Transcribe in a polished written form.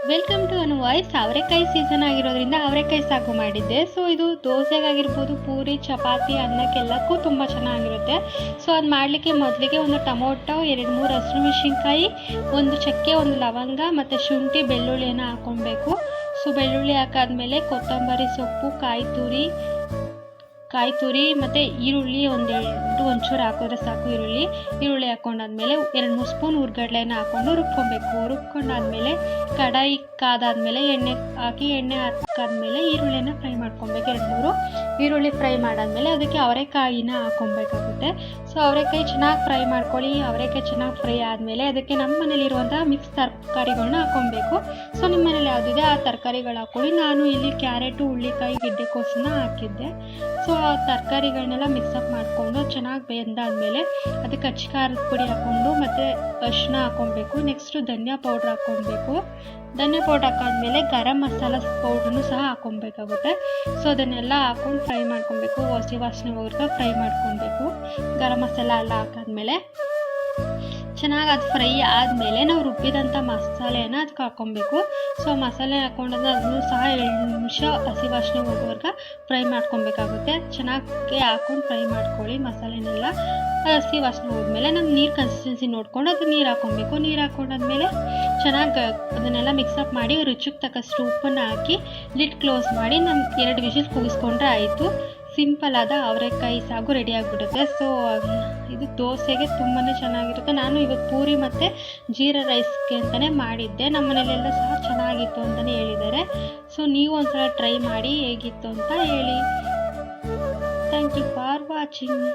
Welcome to Anu voice. ಅವರೆಕಾಯಿ season ಆಗಿರೋದ್ರಿಂದ ಅವರೆಕಾಯಿ ಸಾಗು ಮಾಡಿದ್ದೆ. ಸೊ ಇದು ದೋಸೆಗಾಗಿರ್ಬೋದು, ಪೂರಿ, ಚಪಾತಿ, ಅನ್ನಕ್ಕೆಲ್ಲಕ್ಕೂ ತುಂಬ ಚೆನ್ನಾಗಿರುತ್ತೆ. ಸೊ ಅದು ಮಾಡಲಿಕ್ಕೆ ಮೊದಲಿಗೆ ಒಂದು ಟೊಮೊಟೊ, 2-3 ಹಸಿಮೆಣಸಿನ್ಕಾಯಿ, ಒಂದು ಚಕ್ಕೆ, ಒಂದು ಲವಂಗ ಮತ್ತು ಶುಂಠಿ, ಬೆಳ್ಳುಳ್ಳಿಯನ್ನು ಹಾಕ್ಕೊಬೇಕು. ಸೊ ಬೆಳ್ಳುಳ್ಳಿ ಹಾಕಾದ್ಮೇಲೆ ಕೊತ್ತಂಬರಿ ಸೊಪ್ಪು, ಕಾಯಿ ತುರಿ ಮತ್ತು ಈರುಳ್ಳಿ ಒಂಚೂರು ಹಾಕಿದ್ರೆ ಸಾಕು. ಈರುಳ್ಳಿ ಹಾಕ್ಕೊಂಡಾದ್ಮೇಲೆ 2-3 ಸ್ಪೂನ್ ಹುರ್ಗಡ್ಲೆನ ಹಾಕ್ಕೊಂಡು ರುಬ್ಕೊಂಡಾದ್ಮೇಲೆ ಕಡಾಯಿ ಕಾದಾದ್ಮೇಲೆ ಎಣ್ಣೆ ಹಾಕಾದ್ಮೇಲೆ ಈರುಳ್ಳಿನ ಫ್ರೈ ಮಾಡ್ಕೊಬೇಕು. 2-3 ಈರುಳ್ಳಿ ಫ್ರೈ ಮಾಡಾದ್ಮೇಲೆ ಅದಕ್ಕೆ ಅವರೆಕಾಯಿನ ಹಾಕ್ಕೊಬೇಕಾಗುತ್ತೆ. ಸೊ ಅವರೆಕಾಯಿ ಚೆನ್ನಾಗಿ ಫ್ರೈ ಮಾಡ್ಕೊಳ್ಳಿ. ಅವರೆಕಾಯಿ ಚೆನ್ನಾಗಿ ಫ್ರೈ ಆದಮೇಲೆ ಅದಕ್ಕೆ ನಮ್ಮ ಮನೇಲಿರುವಂಥ ಮಿಕ್ಸ್ ತರಕಾರಿಗಳನ್ನ ಹಾಕ್ಕೊಬೇಕು. ಸೊ ನಿಮ್ಮ ಮನೇಲಿ ಯಾವುದಿದೆ ಆ ತರಕಾರಿಗಳು ಹಾಕ್ಕೊಳ್ಳಿ. ನಾನು ಇಲ್ಲಿ ಕ್ಯಾರೆಟು, ಹುಳ್ಳಿಕಾಯಿ, ಗೆಡ್ಡೆಕೋಸನ್ನ ಹಾಕಿದ್ದೆ. ಸೊ ಆ ತರಕಾರಿಗಳನ್ನೆಲ್ಲ ಮಿಕ್ಸಪ್ ಮಾಡಿಕೊಂಡು ಚೆನ್ನಾಗಿ ಬೆಂದಾದ್ಮೇಲೆ ಅದಕ್ಕೆ ಅಚ್ಚ ಖಾರದ ಪುಡಿ ಹಾಕ್ಕೊಂಡು ಮತ್ತು ಅರಿಶಿನ ಹಾಕ್ಕೊಬೇಕು. ನೆಕ್ಸ್ಟು ಧನಿಯಾ ಪೌಡ್ರ್ ಹಾಕ್ಕೊಬೇಕು. ಧನಿಯಾ ಪೌಡ್ರ್ ಹಾಕಾದ್ಮೇಲೆ ಗರಂ ಮಸಾಲ ಪೌಡ್ರನ್ನು ಸಹ ಹಾಕ್ಕೊಬೇಕಾಗುತ್ತೆ. ಸೊ ಅದನ್ನೆಲ್ಲ ಹಾಕ್ಕೊಂಡು ಫ್ರೈ ಮಾಡ್ಕೊಬೇಕು. ಹಸಿ ವಾಸನೆ ಹೋಗ್ತಾ ಫ್ರೈ ಮಾಡ್ಕೊಬೇಕು. ಗರಂ ಮಸಾಲ ಎಲ್ಲ ಹಾಕಾದ್ಮೇಲೆ ಚೆನ್ನಾಗಿ ಅದು ಫ್ರೈ ಆದಮೇಲೆ ನಾವು ರುಬ್ಬಿದಂಥ ಮಸಾಲೆಯನ್ನು ಅದಕ್ಕೆ ಹಾಕ್ಕೊಬೇಕು. ಸೊ ಮಸಾಲೆ ಹಾಕ್ಕೊಂಡಾಗ ಅದನ್ನು ಸಹ 2 ನಿಮಿಷ ಹಸಿ ವಾಸನೆ ಹೋಗೋವರೆಗೆ ಫ್ರೈ ಮಾಡ್ಕೊಬೇಕಾಗುತ್ತೆ. ಚೆನ್ನಾಗಿ ಹಾಕ್ಕೊಂಡು ಫ್ರೈ ಮಾಡ್ಕೊಳ್ಳಿ ಮಸಾಲೆನೆಲ್ಲ. ಹಸಿ ವಾಸನೆ ಹೋದ್ಮೇಲೆ ನಮ್ಮ ನೀರು ಕನ್ಸಿಸ್ಟೆನ್ಸಿ ನೋಡ್ಕೊಂಡು ಅದು ನೀರು ಹಾಕ್ಕೊಬೇಕು. ನೀರು ಹಾಕ್ಕೊಂಡಾದ್ಮೇಲೆ ಚೆನ್ನಾಗಿ ಅದನ್ನೆಲ್ಲ ಮಿಕ್ಸಪ್ ಮಾಡಿ ರುಚಿಗೆ ತಕ್ಕಷ್ಟು ಉಪ್ಪನ್ನು ಹಾಕಿ ಲಿಡ್ ಕ್ಲೋಸ್ ಮಾಡಿ 2 ವಿಷಲ್ ಕೂಗಿಸ್ಕೊಂಡ್ರೆ ಆಯಿತು. ಸಿಂಪಲ್ ಆದ ಅವರೆಕಾಯಿ ಸಾಗು ರೆಡಿ ಆಗಿಬಿಡುತ್ತೆ. ಸೊ ಇದು ದೋಸೆಗೆ ತುಂಬಾ ಚೆನ್ನಾಗಿರುತ್ತೆ. ನಾನು ಇವತ್ತು ಪೂರಿ ಮತ್ತು ಜೀರಾ ರೈಸ್ಗೆ ಅಂತಲೇ ಮಾಡಿದ್ದೆ. ನಮ್ಮ ಮನೇಲೆಲ್ಲ ಸಹ ಚೆನ್ನಾಗಿತ್ತು ಅಂತಲೇ ಹೇಳಿದ್ದಾರೆ. ಸೊ ನೀವು ಒಂದ್ಸಲ ಟ್ರೈ ಮಾಡಿ ಹೇಗಿತ್ತು ಅಂತ ಹೇಳಿ. Thank you for watching.